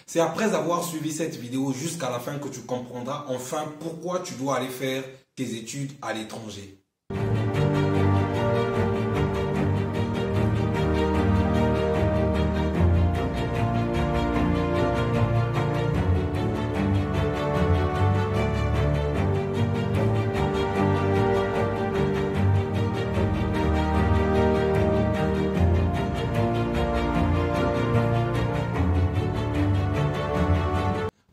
C'est après avoir suivi cette vidéo jusqu'à la fin que tu comprendras enfin pourquoi tu dois aller faire tes études à l'étranger.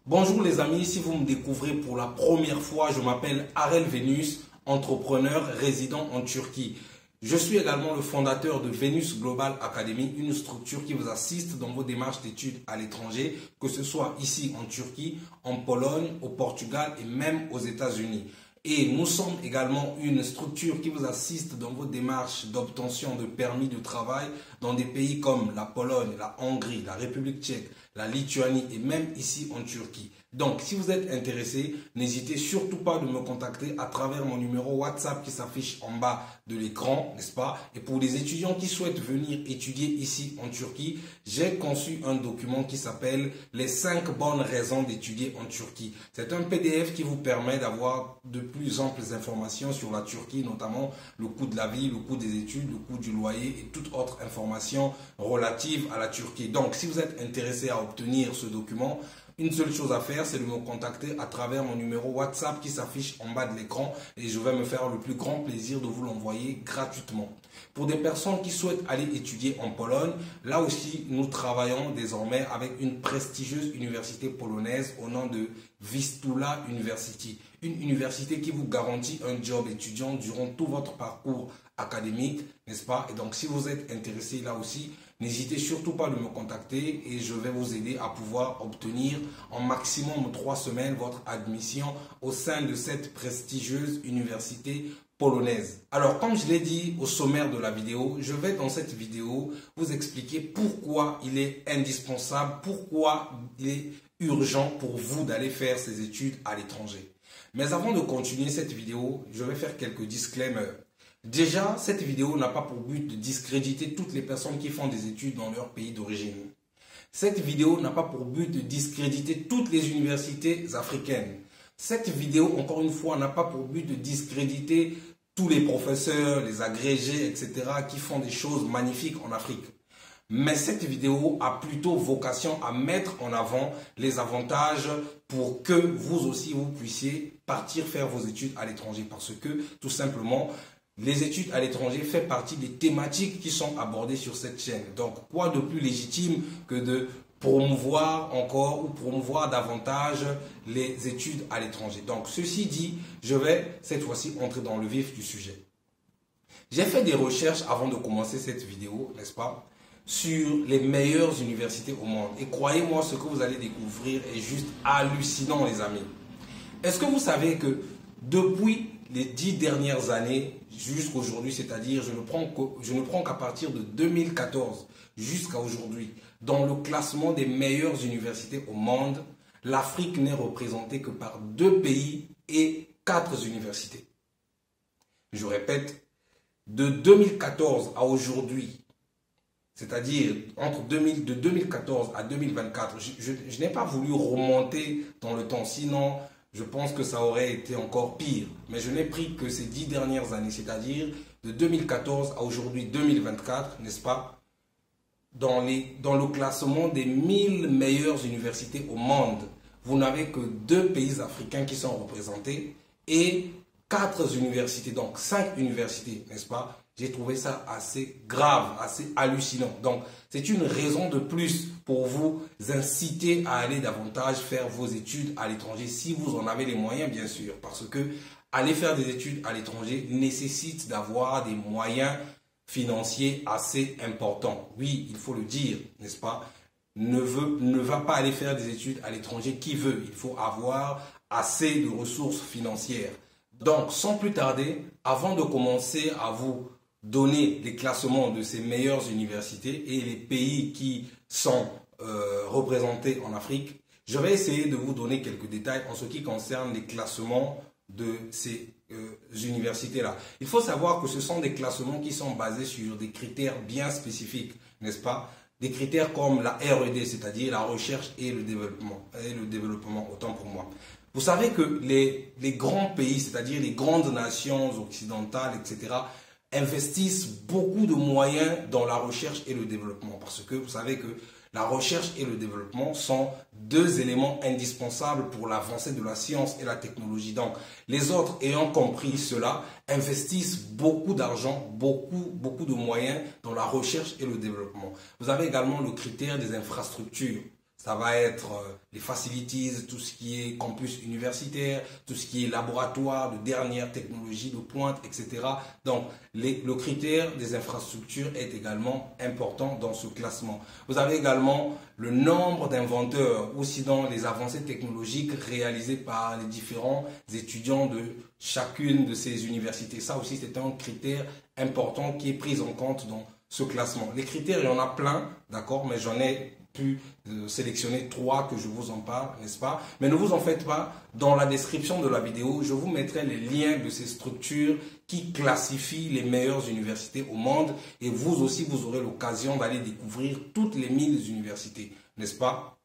Bonjour les amis, si vous me découvrez pour la première fois, je m'appelle Arel Venus, entrepreneur résident en Turquie. Je suis également le fondateur de Venus Global Academy, une structure qui vous assiste dans vos démarches d'études à l'étranger, que ce soit ici en Turquie, en Pologne, au Portugal et même aux États-Unis. Et nous sommes également une structure qui vous assiste dans vos démarches d'obtention de permis de travail dans des pays comme la Pologne, la Hongrie, la République tchèque, la Lituanie et même ici en Turquie. Donc, si vous êtes intéressé, n'hésitez surtout pas de me contacter à travers mon numéro WhatsApp qui s'affiche en bas de l'écran, n'est-ce pas? Et pour les étudiants qui souhaitent venir étudier ici en Turquie, j'ai conçu un document qui s'appelle « Les 5 bonnes raisons d'étudier en Turquie ». C'est un PDF qui vous permet d'avoir de plus amples informations sur la Turquie, notamment le coût de la vie, le coût des études, le coût du loyer et toute autre information relative à la Turquie. Donc, si vous êtes intéressé à obtenir ce document, une seule chose à faire, c'est de me contacter à travers mon numéro WhatsApp qui s'affiche en bas de l'écran et je vais me faire le plus grand plaisir de vous l'envoyer gratuitement. Pour des personnes qui souhaitent aller étudier en Pologne, là aussi, nous travaillons désormais avec une prestigieuse université polonaise au nom de Vistula University. Une université qui vous garantit un job étudiant durant tout votre parcours académique, n'est-ce pas? Et donc, si vous êtes intéressé là aussi, n'hésitez surtout pas de me contacter et je vais vous aider à pouvoir obtenir en maximum 3 semaines votre admission au sein de cette prestigieuse université polonaise. Alors, comme je l'ai dit au sommaire de la vidéo, je vais dans cette vidéo vous expliquer pourquoi il est indispensable, pourquoi il est urgent pour vous d'aller faire ces études à l'étranger. Mais avant de continuer cette vidéo, je vais faire quelques disclaimers. Déjà, cette vidéo n'a pas pour but de discréditer toutes les personnes qui font des études dans leur pays d'origine. Cette vidéo n'a pas pour but de discréditer toutes les universités africaines. Cette vidéo, encore une fois, n'a pas pour but de discréditer tous les professeurs, les agrégés, etc. qui font des choses magnifiques en Afrique. Mais cette vidéo a plutôt vocation à mettre en avant les avantages pour que vous aussi, vous puissiez partir faire vos études à l'étranger. Parce que, tout simplement, les études à l'étranger font partie des thématiques qui sont abordées sur cette chaîne. Donc, quoi de plus légitime que de promouvoir encore ou promouvoir davantage les études à l'étranger. Donc, ceci dit, je vais cette fois-ci entrer dans le vif du sujet. J'ai fait des recherches avant de commencer cette vidéo, n'est-ce pas, sur les meilleures universités au monde. Et croyez-moi, ce que vous allez découvrir est juste hallucinant, les amis. Est-ce que vous savez que depuis les 10 dernières années jusqu'à aujourd'hui, c'est-à-dire je ne prends qu'à partir de 2014 jusqu'à aujourd'hui, dans le classement des meilleures universités au monde, l'Afrique n'est représentée que par 2 pays et 4 universités. Je répète, de 2014 à aujourd'hui, c'est-à-dire de 2014 à 2024, je n'ai pas voulu remonter dans le temps, sinon je pense que ça aurait été encore pire. Mais je n'ai pris que ces 10 dernières années, c'est-à-dire de 2014 à aujourd'hui 2024, n'est-ce pas? Dans le classement des 1000 meilleures universités au monde, vous n'avez que 2 pays africains qui sont représentés et 4 universités, donc 5 universités, n'est-ce pas? J'ai trouvé ça assez grave, assez hallucinant. Donc, c'est une raison de plus pour vous inciter à aller davantage faire vos études à l'étranger, si vous en avez les moyens, bien sûr. Parce que aller faire des études à l'étranger nécessite d'avoir des moyens financiers assez importants. Oui, il faut le dire, n'est-ce pas? Ne va pas aller faire des études à l'étranger qui veut. Il faut avoir assez de ressources financières. Donc, sans plus tarder, avant de commencer à vous donner les classements de ces meilleures universités et les pays qui sont représentés en Afrique, je vais essayer de vous donner quelques détails en ce qui concerne les classements de ces universités-là. Il faut savoir que ce sont des classements qui sont basés sur des critères bien spécifiques, n'est-ce pas? des critères comme la R&D, c'est-à-dire la recherche et le développement, autant pour moi. Vous savez que les grands pays, c'est-à-dire les grandes nations occidentales, etc., investissent beaucoup de moyens dans la recherche et le développement. Parce que vous savez que la recherche et le développement sont deux éléments indispensables pour l'avancée de la science et la technologie. Donc, les autres, ayant compris cela, investissent beaucoup d'argent, beaucoup de moyens dans la recherche et le développement. Vous avez également le critère des infrastructures. Ça va être les facilities, tout ce qui est campus universitaire, tout ce qui est laboratoire de dernière technologie de pointe, etc. Donc, le critère des infrastructures est également important dans ce classement. Vous avez également le nombre d'inventeurs ou sinon les avancées technologiques réalisées par les différents étudiants de chacune de ces universités. Ça aussi, c'est un critère important qui est pris en compte dans ce classement. Les critères, il y en a plein, d'accord, mais j'en ai pu sélectionner 3 que je vous en parle, n'est-ce pas? Mais ne vous en faites pas, dans la description de la vidéo, je vous mettrai les liens de ces structures qui classifient les meilleures universités au monde et vous aussi, vous aurez l'occasion d'aller découvrir toutes les 1000 universités, n'est-ce pas?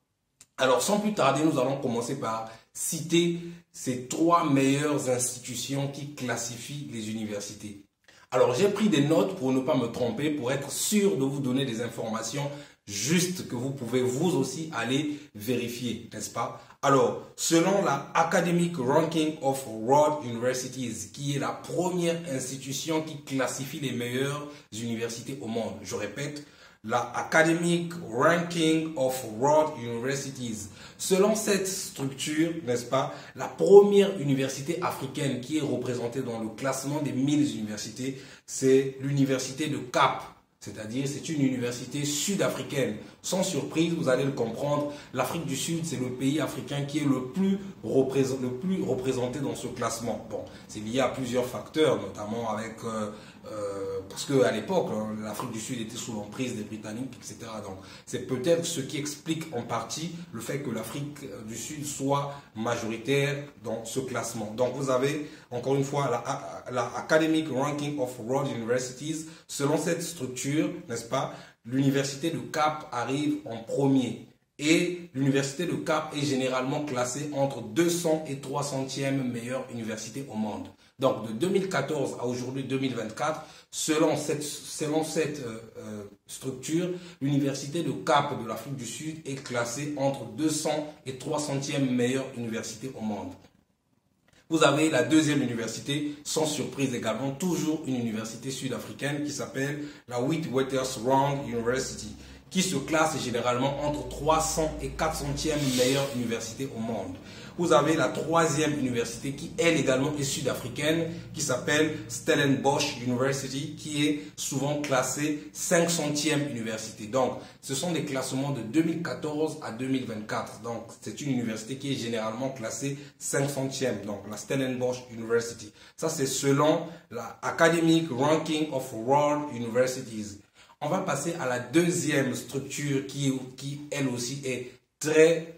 Alors, sans plus tarder, nous allons commencer par citer ces 3 meilleures institutions qui classifient les universités. Alors, j'ai pris des notes pour ne pas me tromper, pour être sûr de vous donner des informations juste que vous pouvez vous aussi aller vérifier, n'est-ce pas? Alors, selon la Academic Ranking of World Universities, qui est la première institution qui classifie les meilleures universités au monde, je répète, la Academic Ranking of World Universities. Selon cette structure, n'est-ce pas, la première université africaine qui est représentée dans le classement des 1000 universités, c'est l'université de Cap. C'est-à-dire, c'est une université sud-africaine. Sans surprise, vous allez le comprendre, l'Afrique du Sud, c'est le pays africain qui est le plus représenté dans ce classement. Bon, c'est lié à plusieurs facteurs, notamment avec... parce qu'à l'époque, l'Afrique du Sud était sous l'emprise des Britanniques, etc. Donc, c'est peut-être ce qui explique en partie le fait que l'Afrique du Sud soit majoritaire dans ce classement. Donc, vous avez, encore une fois, la Academic Ranking of World Universities. Selon cette structure, n'est-ce pas, l'université de Cap arrive en premier. Et l'université de Cap est généralement classée entre 200 et 300e meilleure université au monde. Donc, de 2014 à aujourd'hui 2024, selon cette structure, l'université de Cap de l'Afrique du Sud est classée entre 200 et 300e meilleure université au monde. Vous avez la deuxième université, sans surprise également, toujours une université sud-africaine qui s'appelle la Witwatersrand University, qui se classe généralement entre 300 et 400e meilleure université au monde. Vous avez la troisième université qui, elle également, est sud-africaine, qui s'appelle Stellenbosch University, qui est souvent classée 500e université. Donc, ce sont des classements de 2014 à 2024. Donc, c'est une université qui est généralement classée 500e, donc la Stellenbosch University. Ça, c'est selon la Academic Ranking of World Universities. On va passer à la deuxième structure qui elle aussi, est très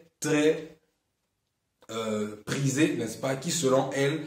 prisée, n'est-ce pas, qui selon elle,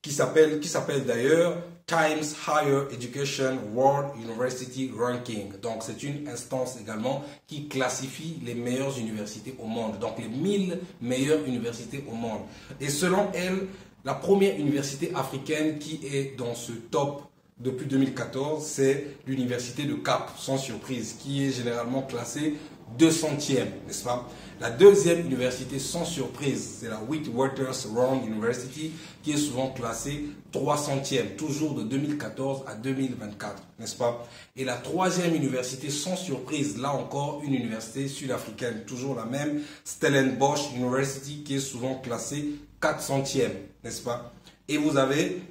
qui s'appelle d'ailleurs Times Higher Education World University Ranking. Donc, c'est une instance également qui classifie les meilleures universités au monde. Donc, les 1000 meilleures universités au monde. Et selon elle, la première université africaine qui est dans ce top depuis 2014, c'est l'université de Cap, sans surprise, qui est généralement classée 200e, n'est-ce pas? La deuxième université, sans surprise, c'est la Witwatersrand University, qui est souvent classée 300e, toujours de 2014 à 2024, n'est-ce pas? Et la troisième université, sans surprise, là encore, une université sud-africaine, toujours la même, Stellenbosch University, qui est souvent classée 400e, n'est-ce pas? Et vous avez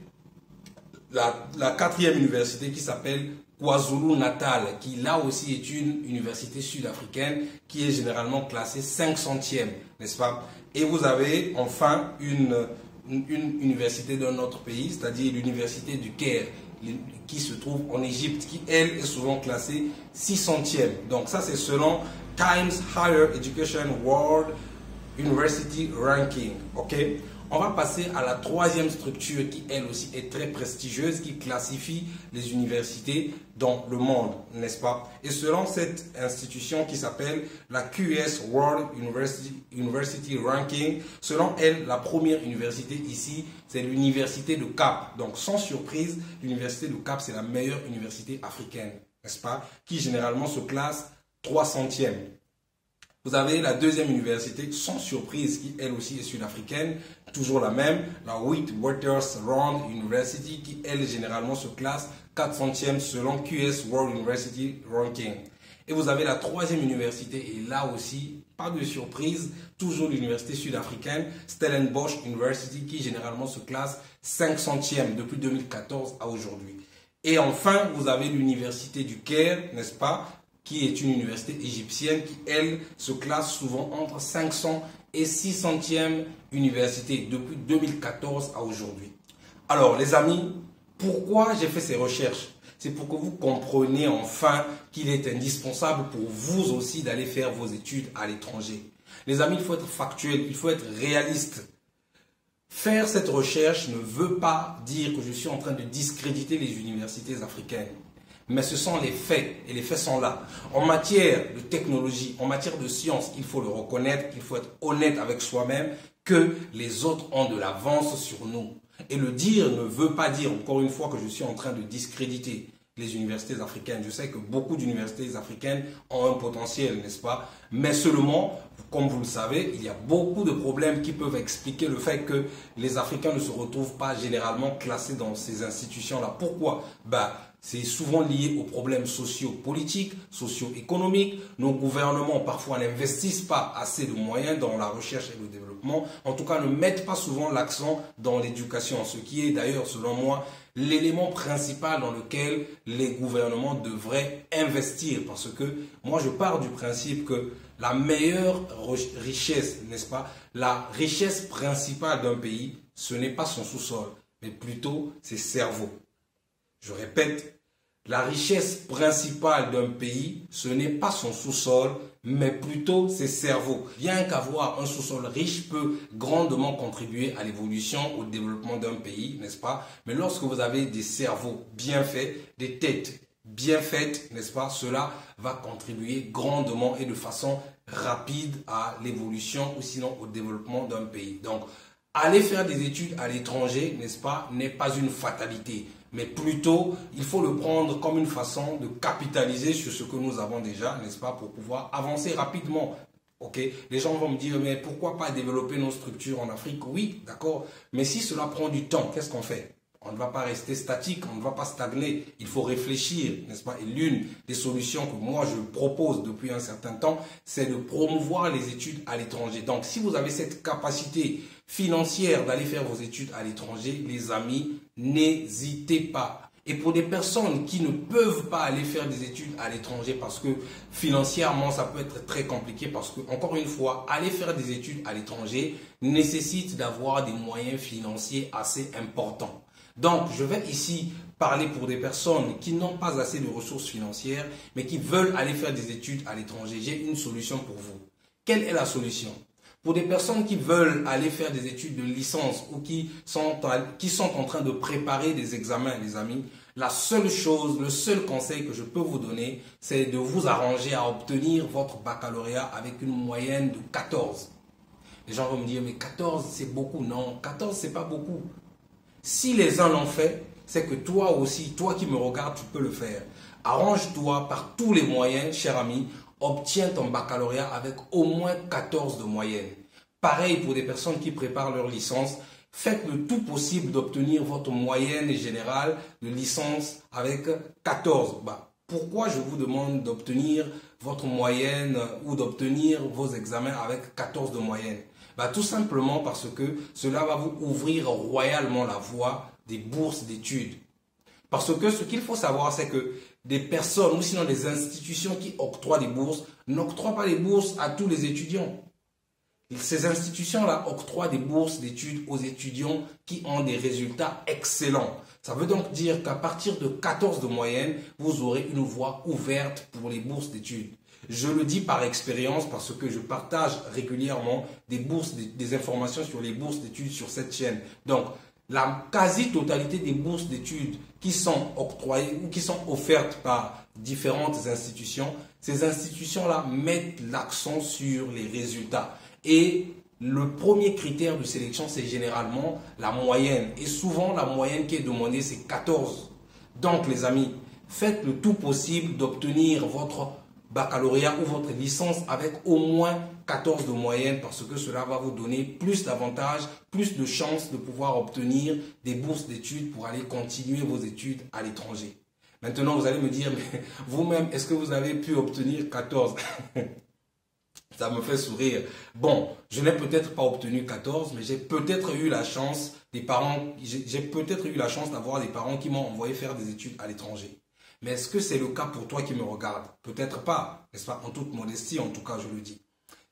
la quatrième université qui s'appelle KwaZulu-Natal, qui là aussi est une université sud-africaine qui est généralement classée 500e, n'est-ce pas? Et vous avez enfin une université d'un autre pays, c'est-à-dire l'université du Caire, qui se trouve en Égypte, qui elle est souvent classée 600e. Donc ça c'est selon Times Higher Education World University Ranking, ok? On va passer à la troisième structure qui, elle aussi, est très prestigieuse, qui classifie les universités dans le monde, n'est-ce pas? Et selon cette institution qui s'appelle la QS World University Ranking, selon elle, la première université ici, c'est l'université de Cap. Donc, sans surprise, l'université de Cap, c'est la meilleure université africaine, n'est-ce pas? Qui généralement se classe 300e. Vous avez la deuxième université, sans surprise, qui elle aussi est sud-africaine, toujours la même, la Witwatersrand University, qui elle généralement se classe 400e selon QS World University Ranking. Et vous avez la troisième université, et là aussi, pas de surprise, toujours l'université sud-africaine, Stellenbosch University, qui généralement se classe 500e depuis 2014 à aujourd'hui. Et enfin, vous avez l'université du Caire, n'est-ce pas, qui est une université égyptienne qui, elle, se classe souvent entre 500 et 600e université depuis 2014 à aujourd'hui. Alors, les amis, pourquoi j'ai fait ces recherches? C'est pour que vous compreniez enfin qu'il est indispensable pour vous aussi d'aller faire vos études à l'étranger. Les amis, il faut être factuel, il faut être réaliste. Faire cette recherche ne veut pas dire que je suis en train de discréditer les universités africaines. Mais ce sont les faits, et les faits sont là. En matière de technologie, en matière de science, il faut le reconnaître, il faut être honnête avec soi-même, que les autres ont de l'avance sur nous. Et le dire ne veut pas dire, encore une fois, que je suis en train de discréditer les universités africaines. Je sais que beaucoup d'universités africaines ont un potentiel, n'est-ce pas? Mais seulement, comme vous le savez, il y a beaucoup de problèmes qui peuvent expliquer le fait que les Africains ne se retrouvent pas généralement classés dans ces institutions-là. Pourquoi? C'est souvent lié aux problèmes socio-politiques, socio-économiques. Nos gouvernements parfois n'investissent pas assez de moyens dans la recherche et le développement. En tout cas, ne mettent pas souvent l'accent dans l'éducation, ce qui est d'ailleurs, selon moi, l'élément principal dans lequel les gouvernements devraient investir. Parce que moi, je pars du principe que la meilleure richesse, n'est-ce pas, la richesse principale d'un pays, ce n'est pas son sous-sol, mais plutôt ses cerveaux. Je répète, la richesse principale d'un pays, ce n'est pas son sous-sol, mais plutôt ses cerveaux. Bien qu'avoir un sous-sol riche peut grandement contribuer à l'évolution, au développement d'un pays, n'est-ce pas? Mais lorsque vous avez des cerveaux bien faits, des têtes bien faites, n'est-ce pas? Cela va contribuer grandement et de façon rapide à l'évolution ou sinon au développement d'un pays. Donc, aller faire des études à l'étranger, n'est-ce pas, n'est pas une fatalité. Mais plutôt, il faut le prendre comme une façon de capitaliser sur ce que nous avons déjà, n'est-ce pas, pour pouvoir avancer rapidement. Ok, les gens vont me dire, mais pourquoi pas développer nos structures en Afrique? Oui, d'accord, mais si cela prend du temps, qu'est-ce qu'on fait? On ne va pas rester statique, on ne va pas stagner, il faut réfléchir, n'est-ce pas? Et l'une des solutions que moi je propose depuis un certain temps, c'est de promouvoir les études à l'étranger. Donc, si vous avez cette capacité financière d'aller faire vos études à l'étranger, les amis, n'hésitez pas. Et pour des personnes qui ne peuvent pas aller faire des études à l'étranger parce que financièrement ça peut être très compliqué, parce que encore une fois, aller faire des études à l'étranger nécessite d'avoir des moyens financiers assez importants. Donc, je vais ici parler pour des personnes qui n'ont pas assez de ressources financières, mais qui veulent aller faire des études à l'étranger. J'ai une solution pour vous. Quelle est la solution? Pour des personnes qui veulent aller faire des études de licence ou qui sont en train de préparer des examens, les amis, la seule chose, le seul conseil que je peux vous donner, c'est de vous arranger à obtenir votre baccalauréat avec une moyenne de 14. Les gens vont me dire, mais 14 c'est beaucoup. Non, 14 c'est pas beaucoup. Si les uns l'ont fait, c'est que toi aussi, toi qui me regardes, tu peux le faire. Arrange-toi par tous les moyens, cher ami, obtiens ton baccalauréat avec au moins 14 de moyenne. Pareil pour des personnes qui préparent leur licence, faites le tout possible d'obtenir votre moyenne générale de licence avec 14. Pourquoi je vous demande d'obtenir votre moyenne ou d'obtenir vos examens avec 14 de moyenne? Tout simplement parce que cela va vous ouvrir royalement la voie des bourses d'études. Parce que ce qu'il faut savoir, c'est que des personnes ou sinon des institutions qui octroient des bourses n'octroient pas les bourses à tous les étudiants. Ces institutions-là octroient des bourses d'études aux étudiants qui ont des résultats excellents. Ça veut donc dire qu'à partir de 14 de moyenne, vous aurez une voie ouverte pour les bourses d'études. Je le dis par expérience parce que je partage régulièrement des bourses, des informations sur les bourses d'études sur cette chaîne. Donc, la quasi-totalité des bourses d'études qui sont octroyées ou qui sont offertes par différentes institutions, ces institutions-là mettent l'accent sur les résultats. Et le premier critère de sélection, c'est généralement la moyenne. Et souvent, la moyenne qui est demandée, c'est 14. Donc, les amis, faites le tout possible d'obtenir votre baccalauréat ou votre licence avec au moins 14 de moyenne parce que cela va vous donner plus d'avantages, plus de chances de pouvoir obtenir des bourses d'études pour aller continuer vos études à l'étranger. Maintenant, vous allez me dire, mais vous-même, est-ce que vous avez pu obtenir 14? Ça me fait sourire. Bon, je n'ai peut-être pas obtenu 14, mais j'ai peut-être eu la chance d'avoir des parents qui m'ont envoyé faire des études à l'étranger. Mais est-ce que c'est le cas pour toi qui me regarde? Peut-être pas, n'est-ce pas? En toute modestie, en tout cas, je le dis.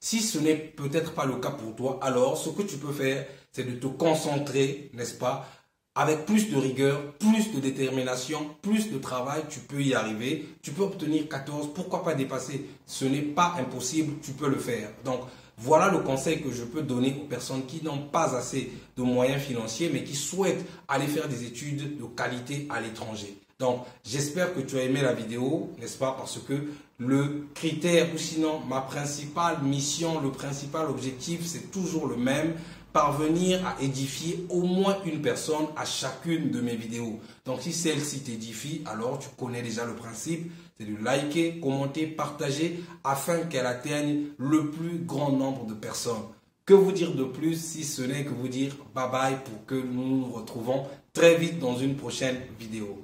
Si ce n'est peut-être pas le cas pour toi, alors ce que tu peux faire, c'est de te concentrer, n'est-ce pas? Avec plus de rigueur, plus de détermination, plus de travail, tu peux y arriver. Tu peux obtenir 14, pourquoi pas dépasser? Ce n'est pas impossible, tu peux le faire. Donc, voilà le conseil que je peux donner aux personnes qui n'ont pas assez de moyens financiers, mais qui souhaitent aller faire des études de qualité à l'étranger. Donc, j'espère que tu as aimé la vidéo, n'est-ce pas? Parce que le critère, ou sinon ma principale mission, le principal objectif, c'est toujours le même. Parvenir à édifier au moins une personne à chacune de mes vidéos. Donc, si celle-ci t'édifie, alors tu connais déjà le principe, c'est de liker, commenter, partager afin qu'elle atteigne le plus grand nombre de personnes. Que vous dire de plus si ce n'est que vous dire bye bye pour que nous nous retrouvons très vite dans une prochaine vidéo.